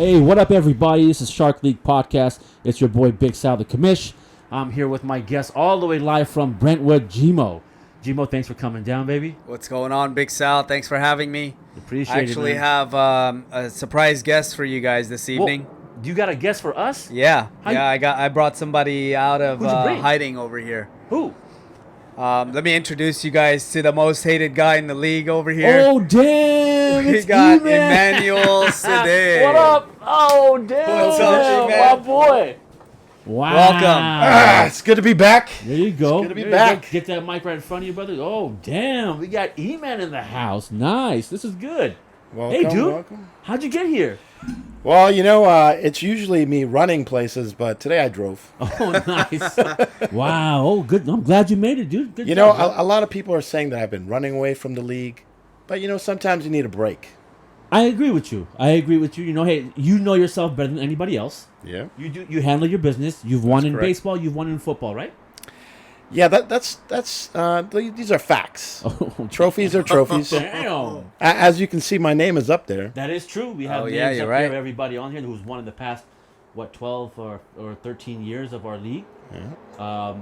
Hey, what up, everybody? This is Shark League Podcast. It's your boy, Big Sal the Commish. I'm here with my guest all the way live from Brentwood, Gmo. Gmo, thanks for coming down, baby. What's going on, Big Sal? Thanks for having me. Appreciate it, I actually have a surprise guest for you guys this evening. Whoa, you got a guest for us? Yeah, I brought somebody out of hiding over here. Who? Let me introduce you guys to the most hated guy in the league over here. Oh, damn. We got Emmanuel Sade. What up? Oh, damn. What's up, man? My boy. Wow. Welcome. It's good to be back. There you go. It's good to be There you back. go. Get that mic right in front of you, brother. Oh, damn. We got E-Man in the house. Nice. This is good. Welcome, Hey, dude. welcome. How'd you get here? Well, you know, it's usually me running places, but today I drove. Oh, nice. Wow. Oh, good. I'm glad you made it, dude. Good You know, job, a lot of people are saying that I've been running away from the league, but you know, sometimes you need a break. I agree with you. You know, hey, you know yourself better than anybody else. Yeah. You handle your business. You've won in correct. baseball. You've won in football, right? Yeah, that's these are facts. Oh, Trophies are trophies. damn. As you can see, my name is up there. That is true. We have Oh, names yeah, up you're here right. of everybody on here who's won in the past, 12 or 13 years of our league. Yeah.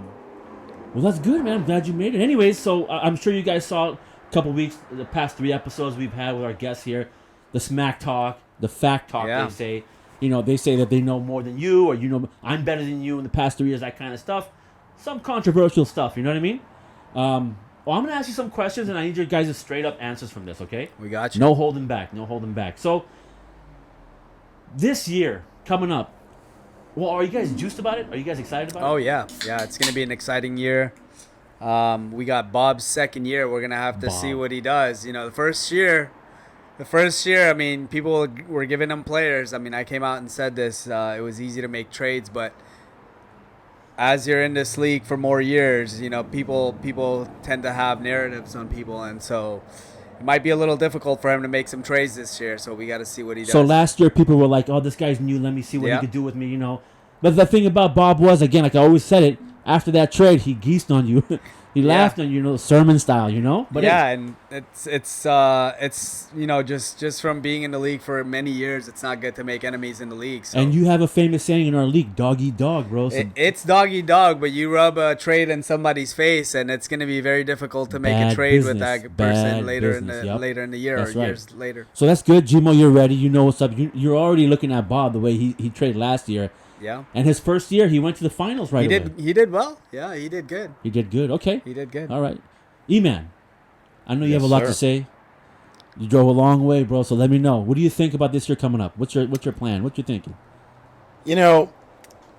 Well, that's good, man. I'm glad you made it. Anyways, so I'm sure you guys saw a couple weeks, the past 3 episodes we've had with our guests here, the smack talk, the fact talk. Yeah. They say, they say that they know more than you, or I'm better than you in the past 3 years. That kind of stuff. Some controversial stuff. You know what I mean? Well, I'm gonna ask you some questions, and I need your guys' straight up answers from this. Okay? We got you. No holding back. No holding back. So, this year coming up, well, are you guys juiced about it? Are you guys excited about Oh, it? yeah. Yeah, it's going to be an exciting year. We got Bob's second year. We're going to have to see Bob. what he does. You know, the first year, I mean, people were giving him players. I mean, I came out and said this. It was easy to make trades, but as you're in this league for more years, you know, people tend to have narratives on people, and so it might be a little difficult for him to make some trades this year. So we got to see what he does. So last year, people were like, "Oh, this guy's new. Let me see what he Yeah. could do with me." But the thing about Bob was, again, like I always said it. After that trade, he geesed on you. He laughed on you, sermon style, But yeah, and it's you know, just from being in the league for many years, it's not good to make enemies in the league. So. And you have a famous saying in our league, "Dog eat dog," bro. So It's dog eat dog, but you rub a trade in somebody's face, and it's going to be very difficult to make Bad a trade business. with that Bad person later business, yep. later in the year That's or right. years later. So that's good, Gmo. You're ready. You know what's up. You're already looking at Bob the way he traded last year. Yeah, And his first year, he went to the finals right he away. did. He did well. Yeah, he did good. He did good. Okay. He did good. All right. E-Man, I know you Yes, have a lot sir. to say. You drove a long way, bro, so let me know. What do you think about this year coming up? What's your plan? What you thinking? You know,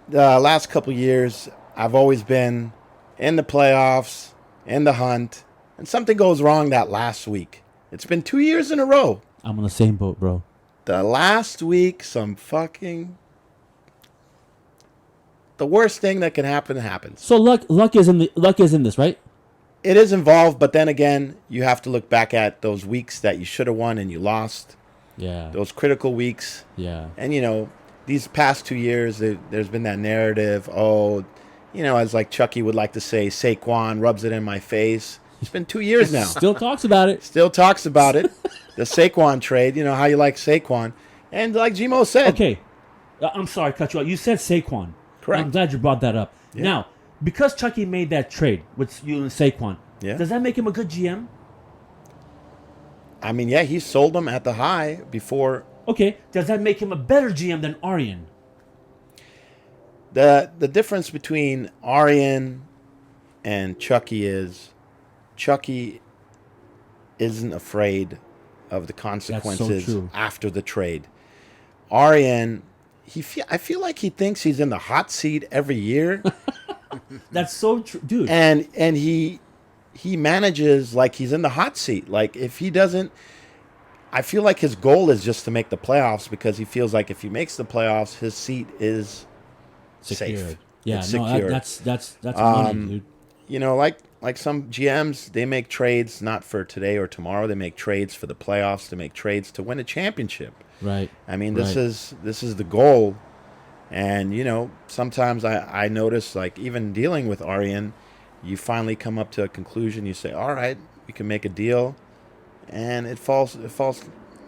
the last couple years, I've always been in the playoffs, in the hunt, and something goes wrong that last week. It's been 2 years in a row. I'm on the same boat, bro. The last week, the worst thing that can happen happens. So luck is in this, right? It is involved, but then again, you have to look back at those weeks that you should have won and you lost, Yeah. those critical weeks. Yeah. And, you know, these past 2 years, there's been that narrative, as like Chucky would like to say, Saquon rubs it in my face. It's been 2 years now. Still talks about it. Still talks about it. The Saquon trade, how you like Saquon. And like Gmo said. Okay. I'm sorry, to cut you out. You said Saquon. Correct. I'm glad you brought that up. Yeah. Now, because Chucky made that trade with you and Saquon, Yeah. does that make him a good GM? I mean, yeah, he sold them at the high before. Okay. Does that make him a better GM than Arian? The difference between Arian and Chucky is Chucky isn't afraid of the consequences true. after the trade. Arian, I feel like he thinks he's in the hot seat every year, That's so true, dude. and he manages like he's in the hot seat. Like if he doesn't, I feel like his goal is just to make the playoffs because he feels like if he makes the playoffs, his seat is safe. Secured. Yeah, It's no, secure. that's money, dude. Like some GMs, they make trades not for today or tomorrow. They make trades for the playoffs. To make trades to win a championship. Right. I mean, this Right. is the goal. And sometimes I notice, like even dealing with Arian, you finally come up to a conclusion. You say, "All right, we can make a deal," and it falls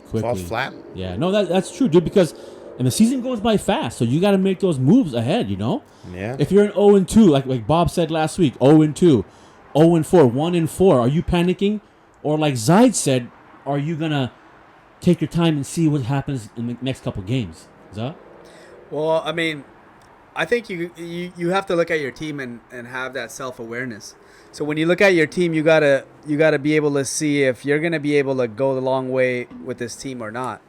Quickly. flat. Yeah, no, that's true, dude. Because And the season goes by fast, so you got to make those moves ahead, you know? Yeah. If you're an 0-2, like Bob said last week, 0-2, 0-4, 1-4, are you panicking? Or like Zaid said, are you going to take your time and see what happens in the next couple games? Zah? Well, I mean, I think you have to look at your team and have that self-awareness. So when you look at your team, you gotta be able to see if you're gonna be able to go the long way with this team or not.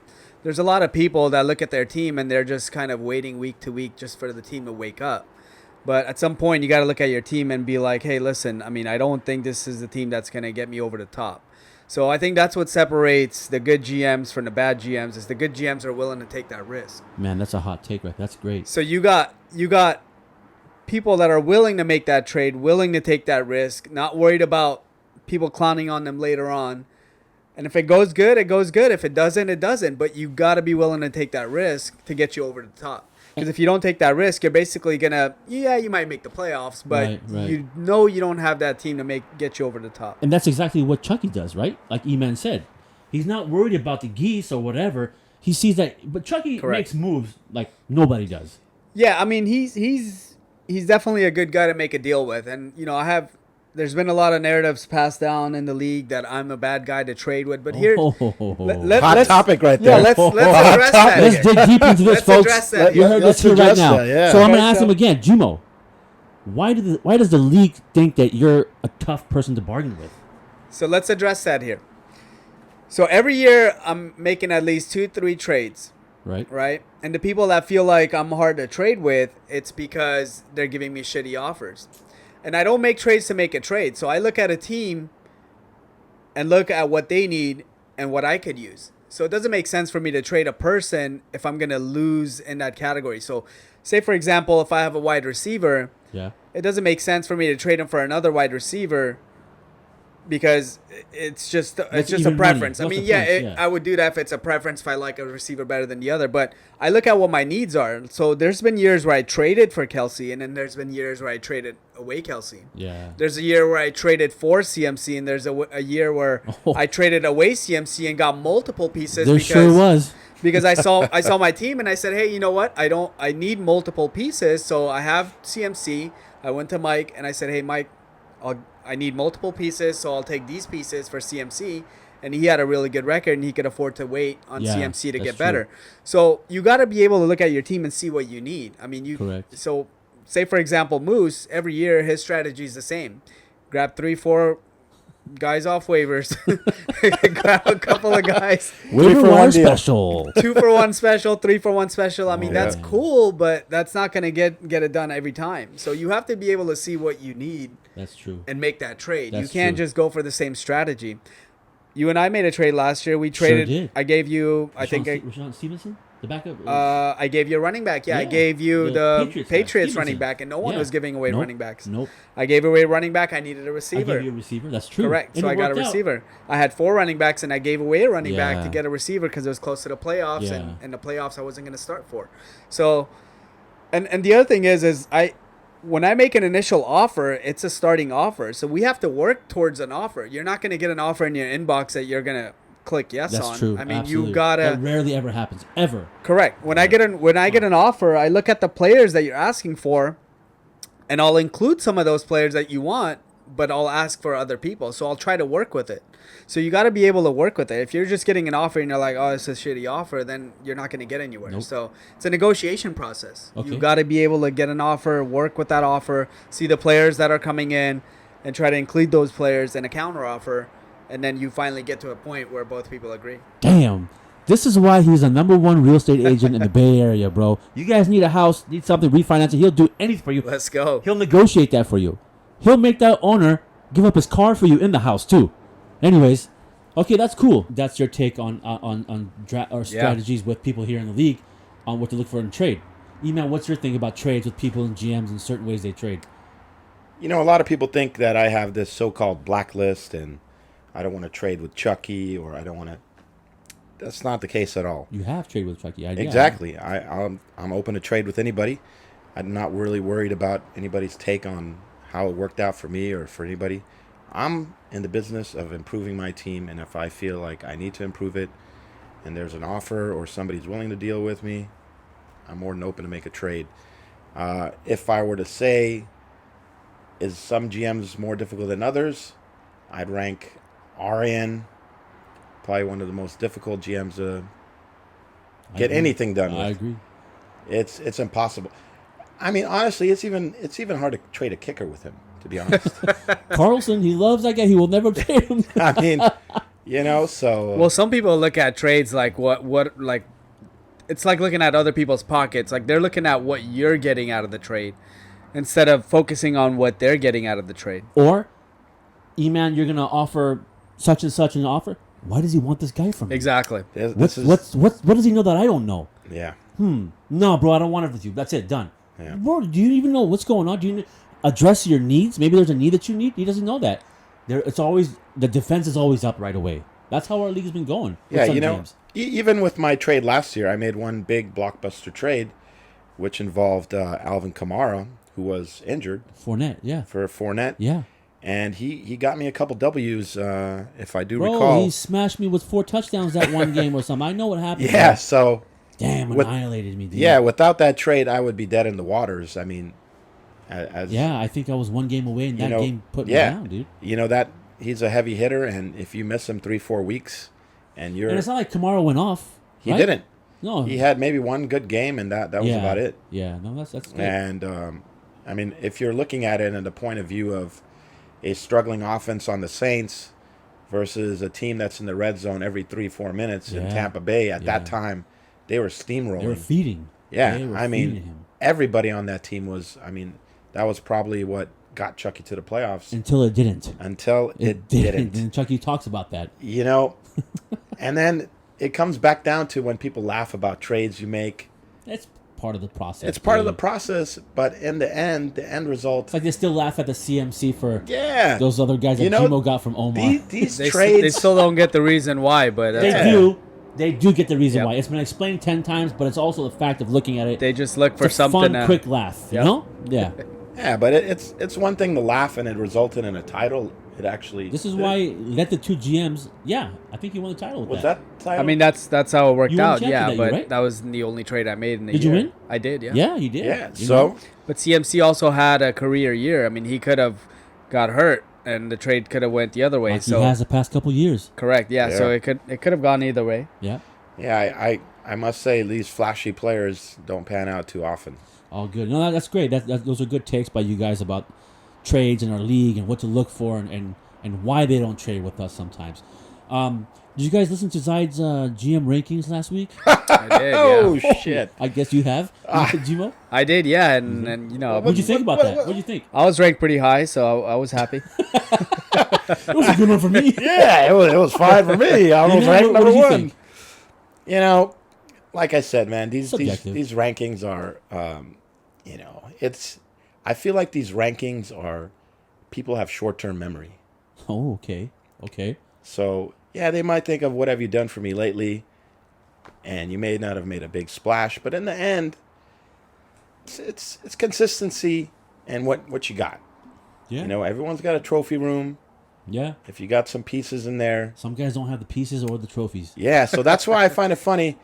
There's a lot of people that look at their team and they're just kind of waiting week to week just for the team to wake up. But at some point, you got to look at your team and be like, hey, listen, I mean, I don't think this is the team that's going to get me over the top. So I think that's what separates the good GMs from the bad GMs is the good GMs are willing to take that risk. Man, that's a hot take, right? That's great. So you got people that are willing to make that trade, willing to take that risk, not worried about people clowning on them later on. And if it goes good, it goes good. If it doesn't, it doesn't. But you got to be willing to take that risk to get you over the top. Because if you don't take that risk, you're basically going to, you might make the playoffs, but right. you know you don't have that team to get you over the top. And that's exactly what Chucky does, right? Like E-Man said. He's not worried about the geese or whatever. He sees that, but Chucky makes moves like nobody does. Yeah, I mean, he's definitely a good guy to make a deal with. And, there's been a lot of narratives passed down in the league that I'm a bad guy to trade with, but here, hot topic right there. Yeah, let's address that. Let's dig deep into this, folks. Address that. You heard this here right now. Yeah. So I'm going to ask him again, Jumo, why does the league think that you're a tough person to bargain with? So let's address that here. So every year I'm making at least 2-3 trades. Right? And the people that feel like I'm hard to trade with, it's because they're giving me shitty offers. And I don't make trades to make a trade. So I look at a team and look at what they need and what I could use. So it doesn't make sense for me to trade a person if I'm going to lose in that category. So say, for example, if I have a wide receiver, it doesn't make sense for me to trade him for another wide receiver because it's just a preference. I mean, I would do that if it's a preference, if I like a receiver better than the other. But I look at what my needs are. So there's been years where I traded for Kelsey, and then there's been years where I traded away Kelsey. Yeah. There's a year where I traded for CMC, and there's a year where I traded away CMC and got multiple pieces. Sure was. Because I saw my team, and I said, hey, you know what? I need multiple pieces. So I have CMC. I went to Mike, and I said, hey, Mike, I need multiple pieces, so I'll take these pieces for CMC. And he had a really good record, and he could afford to wait on CMC to get better. So you got to be able to look at your team and see what you need. I mean, Correct. So say, for example, Moose, every year his strategy is the same. Grab 3-4 guys off waivers. Grab a couple of guys. Waiver wire special. 2-for-1 special, 3-for-1 special. I mean, that's cool, but that's not going to get it done every time. So you have to be able to see what you need. That's true. And make that trade. That's you can't true. just go for the same strategy. You and I made a trade last year. We traded. Sure did. I gave you. Rashawn Stevenson, the backup. I gave you a running back. Yeah, I gave you the Patriots running Stevenson. back, and no one was giving away running backs. Nope. I gave away a running back. I needed a receiver. I gave you a receiver. That's true. Correct. And so I got a receiver. I had 4 running backs, and I gave away a running back to get a receiver because it was close to the playoffs, and the playoffs I wasn't going to start for. So, and the other thing is when I make an initial offer, it's a starting offer. So we have to work towards an offer. You're not going to get an offer in your inbox that you're going to click yes on. That's true. I mean, Absolutely. you gotta. That rarely ever happens. Ever. Correct. When I get an offer, I look at the players that you're asking for, and I'll include some of those players that you want, but I'll ask for other people. So I'll try to work with it. So you got to be able to work with it. If you're just getting an offer and you're like, oh, it's a shitty offer, then you're not going to get anywhere. Nope. So it's a negotiation process. Okay. You got to be able to get an offer, work with that offer, see the players that are coming in, and try to include those players in a counter offer. And then you finally get to a point where both people agree. Damn. This is why he's a #1 real estate agent in the Bay Area, bro. You guys need a house, need something, refinance it. He'll do anything for you. Let's go. He'll negotiate that for you. He'll make that owner give up his car for you in the house, too. Anyways, okay, that's cool. That's your take on strategies with people here in the league on what to look for in trade. E-Man, what's your thing about trades with people and GMs and certain ways they trade? A lot of people think that I have this so-called blacklist and I don't want to trade with Chucky or I don't want to. That's not the case at all. You have traded with Chucky. Exactly. I'm open to trade with anybody. I'm not really worried about anybody's take on how it worked out for me or for anybody. I'm in the business of improving my team, and if I feel like I need to improve it and there's an offer or somebody's willing to deal with me, I'm more than open to make a trade. If I were to say, is some GMs more difficult than others, I'd rank Arian probably one of the most difficult GMs to get anything done with. I agree. It's impossible. I mean, honestly, it's even hard to trade a kicker with him, to be honest. Carlson, he loves that guy. He will never trade him. I mean, so... Well, some people look at trades like what like it's like looking at other people's pockets. Like they're looking at what you're getting out of the trade instead of focusing on what they're getting out of the trade. Or, E-Man, you're going to offer such and such an offer. Why does he want this guy from me? Exactly. What does he know that I don't know? Yeah. No, bro, I don't want it with you. That's it. Done. Yeah. Bro, do you even know what's going on? Do you address your needs? Maybe there's a need that you need. He doesn't know that. It's always the defense is always up right away. That's how our league's been going. Yeah, even with my trade last year, I made one big blockbuster trade, which involved Alvin Kamara, who was injured. Fournette, yeah. For Fournette. Yeah. And he got me a couple W's, if I do Bro, recall. he smashed me with 4 touchdowns that one game or something. I know what happened. Yeah, so... Damn, annihilated me, dude. Yeah, without that trade, I would be dead in the waters. I mean, I think I was 1 game away, and that game put me down, dude. That he's a heavy hitter, and if you miss him 3-4 weeks, and it's not like Kamara went off. He didn't. No, he had maybe one good game, and that was about it. Yeah, no, that's good. And I mean, if you're looking at it in the point of view of a struggling offense on the Saints versus a team that's in the red zone every 3-4 minutes in Tampa Bay at that time. They were steamrolling. They were feeding. Yeah, everybody on that team was. I mean, that was probably what got Chucky to the playoffs. Until it didn't. Until it didn't. And Chucky talks about that. And then it comes back down to when people laugh about trades you make. It's part of the process. It's part of the process, but in the end result. It's like they still laugh at the CMC for those other guys that Jimo got from Omar. These trades. They still don't get the reason why, but they do. They do get the reason why. It's been explained 10 times, but it's also the fact of looking at it. They just look for something. Fun, quick laugh. You know? Yeah. Yeah, but it's one thing to laugh and it resulted in a title. It actually. This is why let the 2 GMs. Yeah, I think you won the title with was that title? I mean, that's how it worked out. Yeah, that but year, right? that was the only trade I made in the year. Did you win? I did. Yeah. Yeah, you did. Yeah. But CMC also had a career year. I mean, he could have got hurt, and the trade could have went the other way. Like he has the past couple years. Correct. Yeah. So it could have gone either way. Yeah. Yeah, I must say these flashy players don't pan out too often. All good. No, that's great. Those are good takes by you guys about trades in our league and what to look for and why they don't trade with us sometimes. Did you guys listen to Zaid's GM rankings last week? I did, yeah. Oh, shit. I guess you have, Jimo? I did, yeah. And you know. What'd you think about that? What'd you think? I was ranked pretty high, so I was happy. It was a good one for me. Yeah, it was fine for me. I was ranked number 1. Like I said, man, these rankings are, I feel like these rankings are, people have short-term memory. Oh, okay. So, yeah, they might think of what have you done for me lately, and you may not have made a big splash, but in the end, it's consistency and what you got. Yeah. Everyone's got a trophy room. Yeah. If you got some pieces in there. Some guys don't have the pieces or the trophies. Yeah, so that's why I find it funny.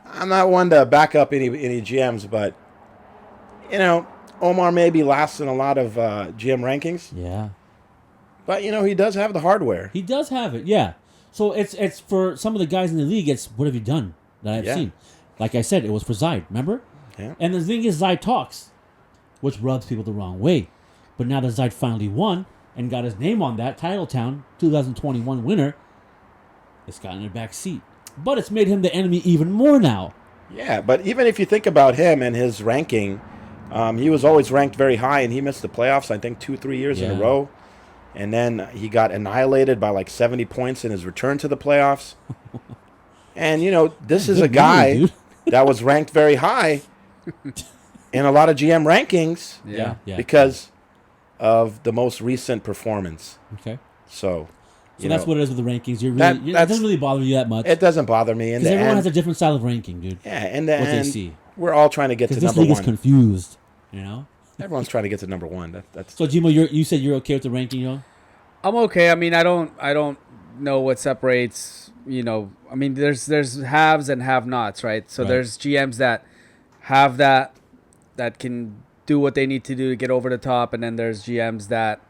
I'm not one to back up any GMs, but, Omar may be last in a lot of GM rankings. Yeah. But, he does have the hardware. He does have it, yeah. So it's for some of the guys in the league, it's what have you done that I've seen. Like I said, it was for Zaid, remember? Yeah. And the thing is, Zaid talks, which rubs people the wrong way. But now that Zaid finally won and got his name on that, Titletown 2021 winner, it's gotten a back seat. But it's made him the enemy even more now. Yeah, but even if you think about him and his ranking, he was always ranked very high, and he missed the playoffs, I think, 2-3 years in a row. And then he got annihilated by like 70 points in his return to the playoffs. And, this is a guy that was ranked very high in a lot of GM rankings because of the most recent performance. Okay. So that's what it is with the rankings. It doesn't really bother you that much. It doesn't bother me. Because everyone has a different style of ranking, dude. Yeah, in the end, we're all trying to get to number 1. This league is confused, Everyone's trying to get to number 1. That's So, Jimo, you said you're okay with the ranking, yo? I'm okay. I mean, I don't know what separates. I mean, there's haves and have-nots, right? So there's GMs that have that can do what they need to do to get over the top, and then there's GMs that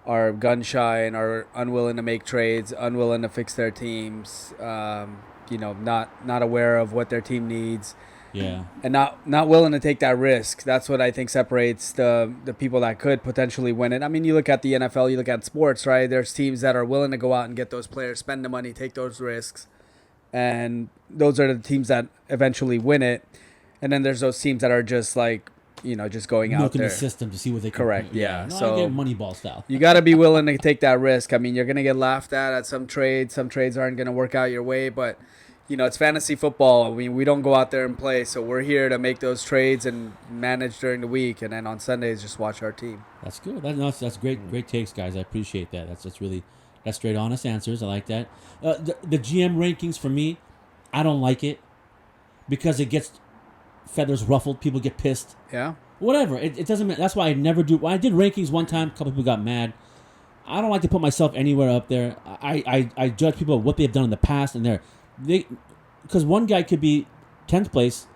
are gun shy and are unwilling to make trades, unwilling to fix their teams, not aware of what their team needs. Yeah. And not willing to take that risk. That's what I think separates the people that could potentially win it. I mean, you look at the NFL, you look at sports, right? There's teams that are willing to go out and get those players, spend the money, take those risks. And those are the teams that eventually win it. And then there's those teams that are just like, just going out Milking there. the system to see what they can. Correct, yeah. No, So I get Moneyball style. You got to be willing to take that risk. I mean, you're going to get laughed at some trades. Some trades aren't going to work out your way, but it's fantasy football. I mean, we don't go out there and play, so we're here to make those trades and manage during the week, and then on Sundays just watch our team. That's good. That's great takes, guys. I appreciate that. That's straight, honest answers. I like that. The GM rankings for me, I don't like it because it gets feathers ruffled. People get pissed. Yeah. Whatever. It doesn't matter. That's why I never do. When I did rankings one time, a couple people got mad. I don't like to put myself anywhere up there. I judge people what they've done in the past, and because one guy could be 10th place.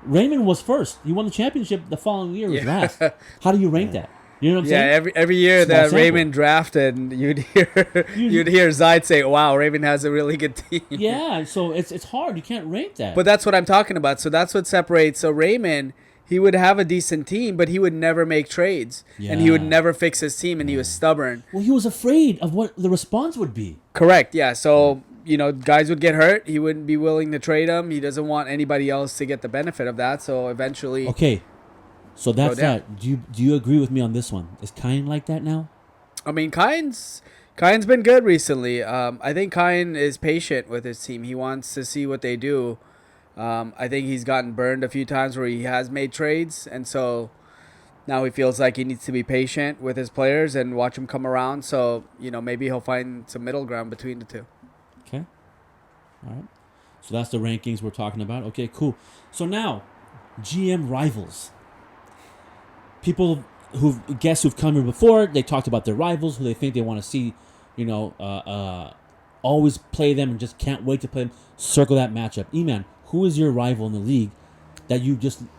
Raymond was first. He won the championship the following year. Was last. How do you rank that? You know what I'm saying? Yeah, every year Small that sample. Raymond drafted, you'd hear Zaid say, "Wow, Raymond has a really good team." Yeah, so it's hard. You can't rank that. But that's what I'm talking about. So that's what separates. So Raymond, he would have a decent team, but he would never make trades, and he would Yeah. never fix his team, and he was stubborn. Well, he was afraid of what the response would be. Correct. Yeah. So guys would get hurt. He wouldn't be willing to trade them. He doesn't want anybody else to get the benefit of that. So eventually, Okay, so that's Go down. that. Do you agree with me on this one? Is Kine like that now? I mean, Kine's been good recently. I think Kine is patient with his team. He wants to see what they do. I think he's gotten burned a few times where he has made trades, and so now he feels like he needs to be patient with his players and watch them come around. So maybe he'll find some middle ground between the two. Okay. All right. So that's the rankings we're talking about. Okay, cool. So now, GM rivals. People who've come here before, they talked about their rivals, who they think they want to see, always play them and just can't wait to play them. Circle that matchup. E-Man, who is your rival in the league that you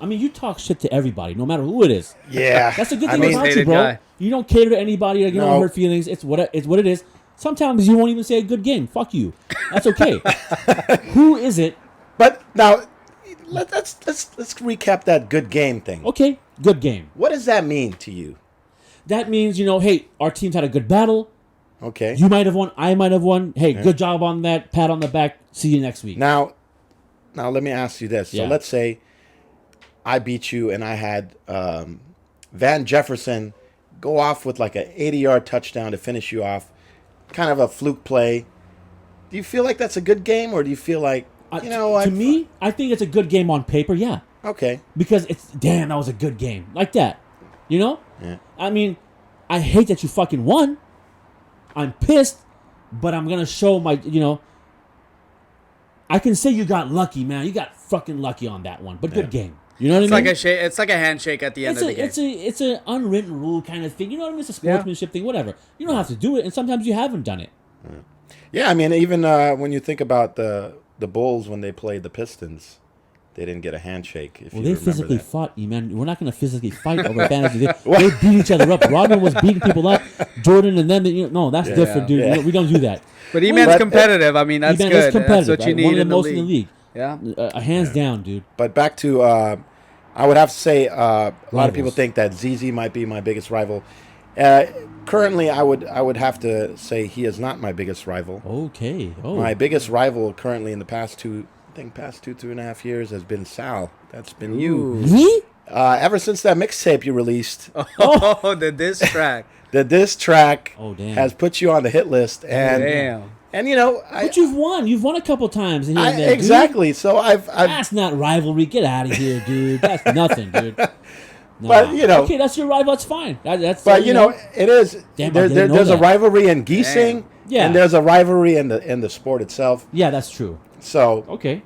you talk shit to everybody, no matter who it is. Yeah. That's a good I thing mean, about you, hated bro. guy. You don't cater to anybody. You don't No. hurt feelings. It's what it is. Sometimes you won't even say a good game. Fuck you. That's okay. Who is it? But now, let's recap that good game thing. Okay, good game. What does that mean to you? That means, hey, our teams had a good battle. Okay. You might have won. I might have won. Hey, good job on that. Pat on the back. See you next week. Now let me ask you this. So Yeah. let's say I beat you and I had Van Jefferson go off with like an 80-yard touchdown to finish you off. Kind of a fluke play. Do you feel like that's a good game, or do you feel like, to me, I think it's a good game on paper, yeah. Okay. Because that was a good game. Like that. Yeah. I mean, I hate that you fucking won. I'm pissed, but I'm going to show my, I can say you got lucky, man. You got fucking lucky on that one, but good game. You know what I mean? It's like a handshake at the end of the game. It's an unwritten rule kind of thing. You know what I mean? It's a sportsmanship thing, whatever. You don't have to do it, and sometimes you haven't done it. Yeah, I mean, even when you think about the Bulls when they played the Pistons, they didn't get a handshake. If Well, you they remember physically that. fought, man. We're not going to physically fight over fantasy. They beat each other up. Rodman was beating people up. Jordan and them. No, that's different, dude. Yeah. We don't do that. But E-Man's But- competitive. I mean, that's E-Man good. is competitive. That's what you right? need One of the in the most league. in the league. Yeah. Hands down, dude. But back to, I would have to say, a lot of Rivals. people think that ZZ might be my biggest rival. Currently, I would have to say he is not my biggest rival. Okay. Oh. My biggest rival currently in the past two and a half years has been Sal. That's been you. Me? Ever since that mixtape you released, Oh, the diss track. the diss track Oh, damn. has put you on the hit list, and Damn. and But you've won. You've won a couple times. Here and there, dude. exactly. So I've That's not rivalry. Get out of here, dude. That's nothing, dude. Nah. But, okay, that's your rival. That's fine. That's but it is Damn, I didn't know there's a that. rivalry in geesing, Yeah. and there's a rivalry in the sport itself. Yeah, that's true. So Okay.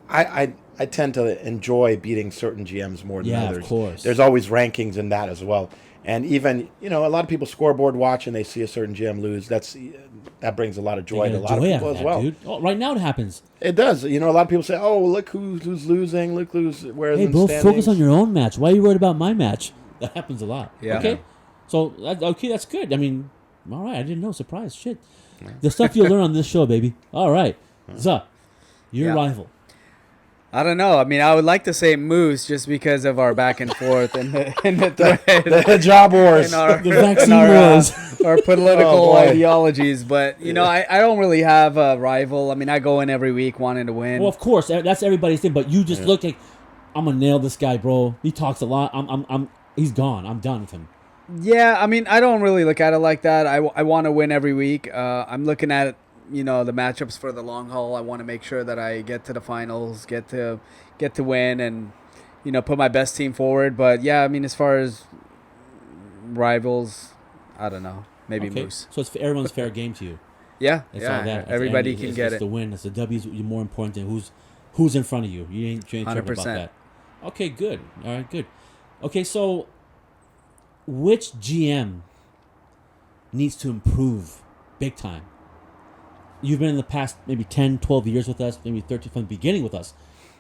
I tend to enjoy beating certain GMs more than Yeah, of others. course. There's always rankings in that as well. And even, a lot of people scoreboard watch and they see a certain GM lose. That brings a lot of joy to a lot of people as well. Dude. Oh, right now it happens. It does. A lot of people say, "Oh, look who's losing. Look where in Hey, bro, standings." focus on your own match. Why are you worried about my match? That happens a lot. Yeah. Okay. So that's good. I mean, all right. I didn't know. Surprise. Shit. The stuff you'll learn on this show, baby. All right. Zuh, your rival. I don't know. I mean, I would like to say Moose just because of our back and forth in the thread. The job wars. The vaccine wars. Our political Oh, boy. ideologies. But, I don't really have a rival. I mean, I go in every week wanting to win. Well, of course, that's everybody's thing. But you just look like, I'm gonna nail this guy, bro. He talks a lot. He's gone. I'm done with him. Yeah, I mean, I don't really look at it like that. I want to win every week. I'm looking at it, the matchups for the long haul. I want to make sure that I get to the finals, get to win, and put my best team forward. But yeah, I mean, as far as rivals, I don't know. Maybe Moose. So everyone's fair game to you. Yeah, It's all that. everybody can get it's it. the win. It's the W's more important than who's in front of you. You ain't tripping about 100%. that. Okay, good. All right, good. Okay, so which GM needs to improve big time? You've been in the past maybe 10, 12 years with us, maybe 13 from the beginning with us.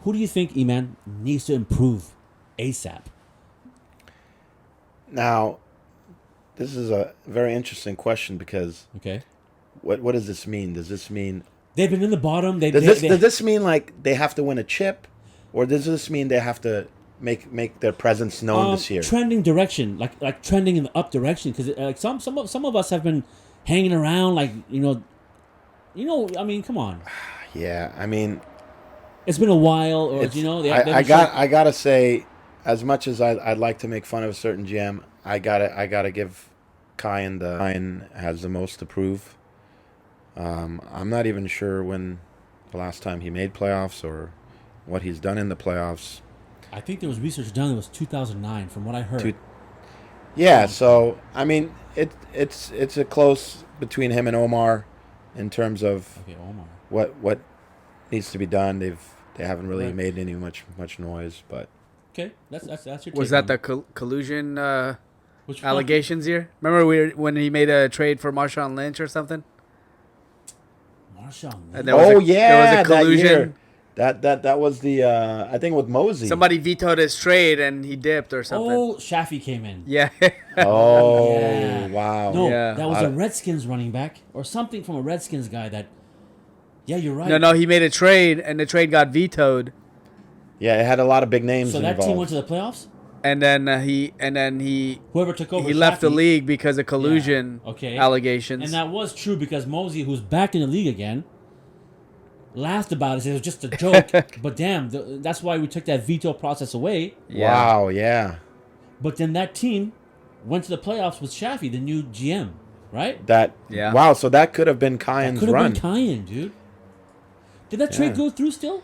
Who do you think, E-Man, needs to improve ASAP? Now, this is a very interesting question because Okay. what does this mean? Does this mean They've been in the bottom. Does does this mean like they have to win a chip, or does this mean they have to make their presence known this year? Trending direction, like trending in the up direction, because like some of us have been hanging around, like I mean, come on, Yeah, I mean, it's been a while, or I gotta say, as much as I'd like to make fun of a certain GM, I gotta give Kyan has the most to prove. I'm not even sure when the last time he made playoffs or what he's done in the playoffs. I think there was research done. It was 2009, from what I heard. Yeah, so I mean, it's a close between him and Omar in terms of Omar. what needs to be done. They haven't really Right. made any much noise, but Okay, that's your take. Was that on the it. collusion Which one? allegations here? Remember when he made a trade for Marshawn Lynch or something? Marshawn. And there was there was a collusion. That was the I think with Mosey. Somebody vetoed his trade and he dipped or something. Oh, Shafi came in. Yeah. Oh Yeah. wow! No, Yeah. that was a Redskins running back or something from a Redskins guy that. Yeah, you're right. No, he made a trade and the trade got vetoed. Yeah, it had a lot of big names So that involved. team went to the playoffs. And then he Whoever took over, he left the Shafi. league because of collusion allegations. And that was true because Mosey, who's back in the league again, laughed about it. Said it was just a joke. But damn, that's why we took that veto process away. Wow, yeah. But then that team went to the playoffs with Shafi, the new GM, right? Yeah. Wow, so that could have been That Kyan's could have run. been Kyan, dude. Did that trade go through still?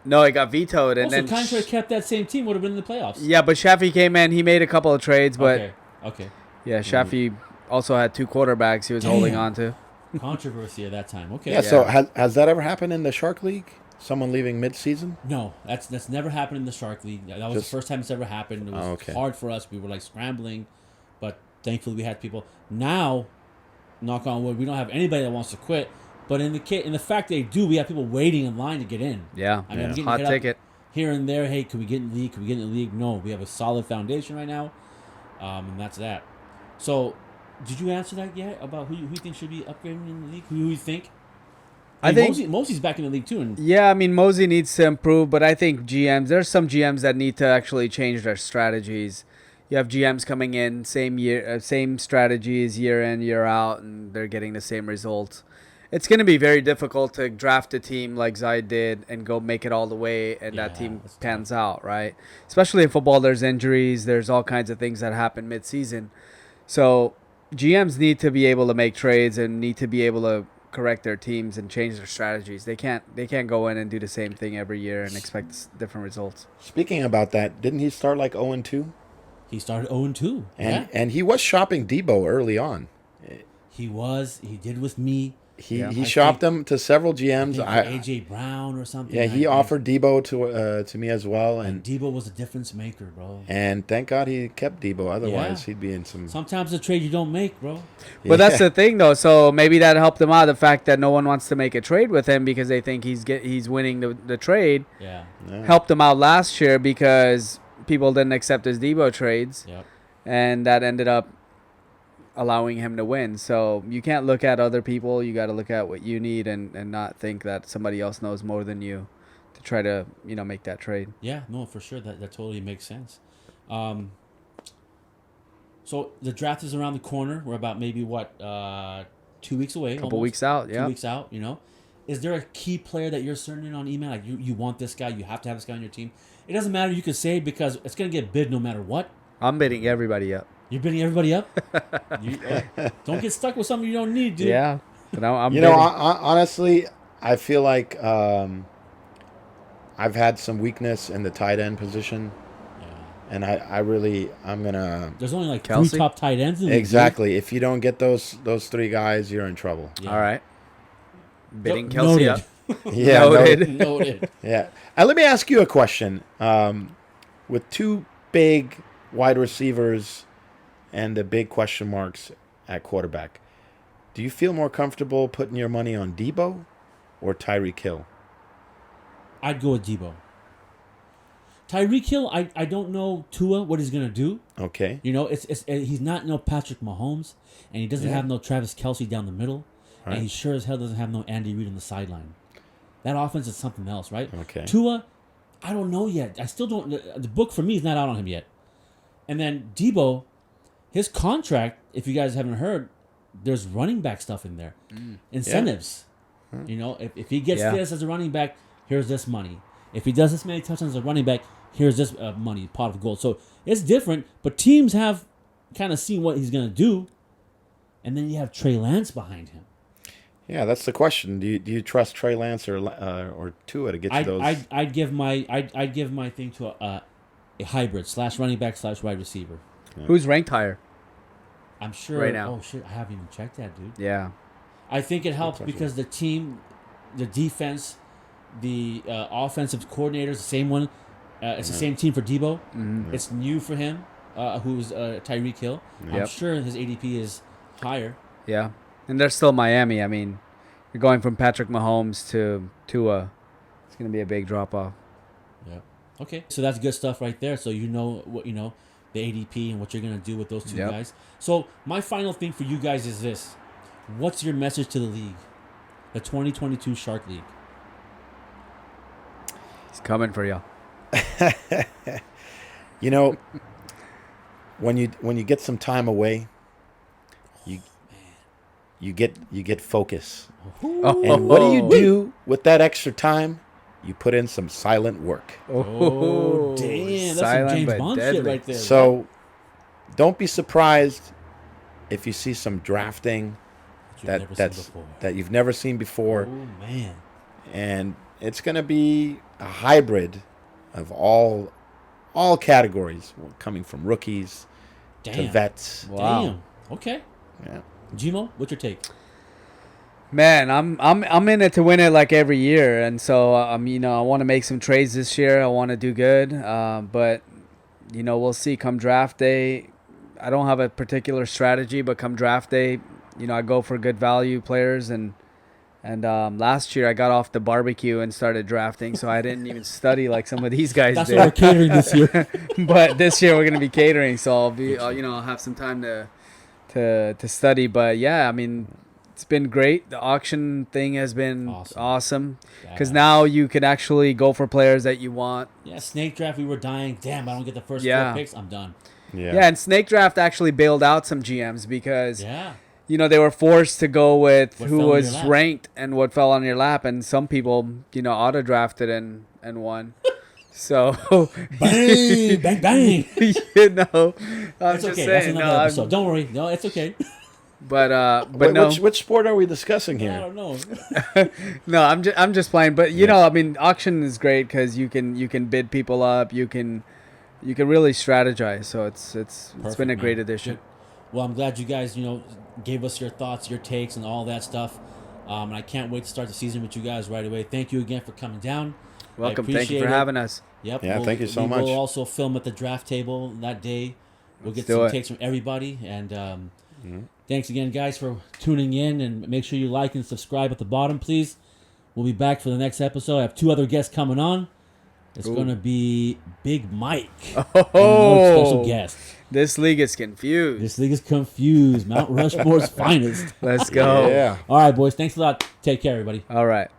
No, it got vetoed, and Also, then Kyan could have kept that same team, would have been in the playoffs. yeah, but Shafi came in. He made a couple of trades, but Okay. yeah, Shafi also had two quarterbacks he was holding Damn. on to. Controversy at that time. Okay. Yeah, so has that ever happened in the Shark League? Someone leaving mid-season? No, that's never happened in the Shark League. That was Just- the first time it's ever happened. It was okay. hard for us. We were like scrambling, but thankfully we had people. Now, knock on wood, we don't have anybody that wants to quit. But in the fact they do, we have people waiting in line to get in. Yeah, I mean, I'm getting hot hit up ticket. here and there. Hey, can we get in the league? Can we get in the league? No, we have a solid foundation right now, and that's that. So, did you answer that yet about who you think should be upgrading in the league? Who you think? I think Mosey's back in the league too. And Yeah, I mean Mosey needs to improve, but I think there's some GMs that need to actually change their strategies. You have GMs coming in same strategies year in year out, and they're getting the same results. It's going to be very difficult to draft a team like Zaid did and go make it all the way, and that team that's pans out, right? Especially in football, there's injuries, there's all kinds of things that happen mid-season. So GMs need to be able to make trades and need to be able to correct their teams and change their strategies. They can't go in and do the same thing every year and expect different results. Speaking about that, didn't he start like 0-2? he started 0-2. And he was shopping Debo early on. He did with me. He shopped them to several GMs. AJ Brown or something. Yeah, he offered Debo to me as well, and Debo was a difference maker, bro. And thank God he kept Debo. Otherwise, he'd be in some. Sometimes a trade you don't make, bro. But that's the thing, though. So maybe that helped him out. The fact that no one wants to make a trade with him because they think he's winning the trade. Yeah. Helped him out last year because people didn't accept his Debo trades. Yep. And that ended up allowing him to win. So you can't look at other people. You got to look at what you need and not think that somebody else knows more than you to try to, make that trade. Yeah, no, for sure. That totally makes sense. So the draft is around the corner. We're about maybe 2 weeks away. Couple weeks out, yeah. 2 weeks out, Is there a key player that you're certain on email? Like you want this guy, you have to have this guy on your team. It doesn't matter. You can say because it's going to get bid no matter what. I'm bidding everybody up. You're bidding everybody up? Don't get stuck with something you don't need, dude. Yeah. But I'm honestly, I feel like I've had some weakness in the tight end position. Yeah. And I'm going to... There's only like Kelsey? 3 top tight ends in the Exactly. league. If you don't get those 3 guys, you're in trouble. Yeah. All right. Bidding Kelsey up. Yeah. Noted. Yeah. Let me ask you a question. With 2 big wide receivers and the big question marks at quarterback, do you feel more comfortable putting your money on Debo or Tyreek Hill? I'd go with Debo. Tyreek Hill, I don't know Tua what he's gonna do. Okay. He's not no Patrick Mahomes, and he doesn't have no Travis Kelce down the middle, and he sure as hell doesn't have no Andy Reid on the sideline. That offense is something else, right? Okay. Tua, I don't know yet. I still don't. The book for me is not out on him yet. And then Debo, his contract, if you guys haven't heard, there's running back stuff in there. Incentives. Yeah. If he gets this as a running back, here's this money. If he does this many touchdowns as a running back, here's this money, pot of gold. So it's different, but teams have kind of seen what he's going to do. And then you have Trey Lance behind him. Yeah, that's the question. Do you trust Trey Lance or Tua to get you those? I'd give my thing to a hybrid / running back / wide receiver. Yeah. Who's ranked higher? I'm sure right now. Oh shit, I haven't even checked that, dude. Yeah. I think it helps because the team, the defense, the offensive coordinators, the same one. It's the same team for Debo. Mm-hmm. It's new for him, who's Tyreek Hill. Yep. I'm sure his ADP is higher. Yeah. And they're still Miami. I mean, you're going from Patrick Mahomes to Tua. It's going to be a big drop-off. Yeah. Okay. So that's good stuff right there. So what the ADP and what you're going to do with those 2 guys. So my final thing for you guys is this. What's your message to the league? The 2022 Shark League. He's coming for you. When you get some time away, you get focus. And what do you do with that extra time? You put in some silent work. Oh, damn. That's some James Bond shit right there. So don't be surprised if you see some drafting that you've never seen before. Oh, man. And it's going to be a hybrid of all categories, coming from rookies to vets. Wow. Damn. Okay. Yeah. Gmo, what's your take? Man, I'm in it to win it like every year, and so I want to make some trades this year. I want to do good, but we'll see. Come draft day, I don't have a particular strategy, but come draft day, I go for good value players, and last year I got off the barbecue and started drafting, so I didn't even study like some of these guys did. That's what we're catering this year. But this year we're gonna be catering, so I'll have some time to study. But yeah, I mean, it's been great. The auction thing has been awesome because now you can actually go for players that you want. Yeah, snake draft, we were dying. Damn, I don't get the first 4 picks. I'm done. Yeah, and snake draft actually bailed out some GMs because they were forced to go with who was ranked and what fell on your lap, and some people auto drafted and won. So bang, bang, bang. I'm it's just okay. saying. That's another episode. Don't worry. No, it's okay. But no. Which sport are we discussing here? I don't know. No, I'm just playing. But I mean, auction is great because you can bid people up. You can really strategize. So it's been a great addition. Well, I'm glad you guys gave us your thoughts, your takes, and all that stuff. And I can't wait to start the season with you guys right away. Thank you again for coming down. Welcome. Thank you for having us. Yep. Yeah, thank you so much. We'll also film at the draft table that day. We'll get do some it. takes from everybody. And thanks again, guys, for tuning in. And make sure you like and subscribe at the bottom, please. We'll be back for the next episode. I have 2 other guests coming on. It's going to be Big Mike. And another special guest. This league is confused. This league is confused. Mount Rushmore's finest. Let's go. Yeah. All right, boys. Thanks a lot. Take care, everybody. All right.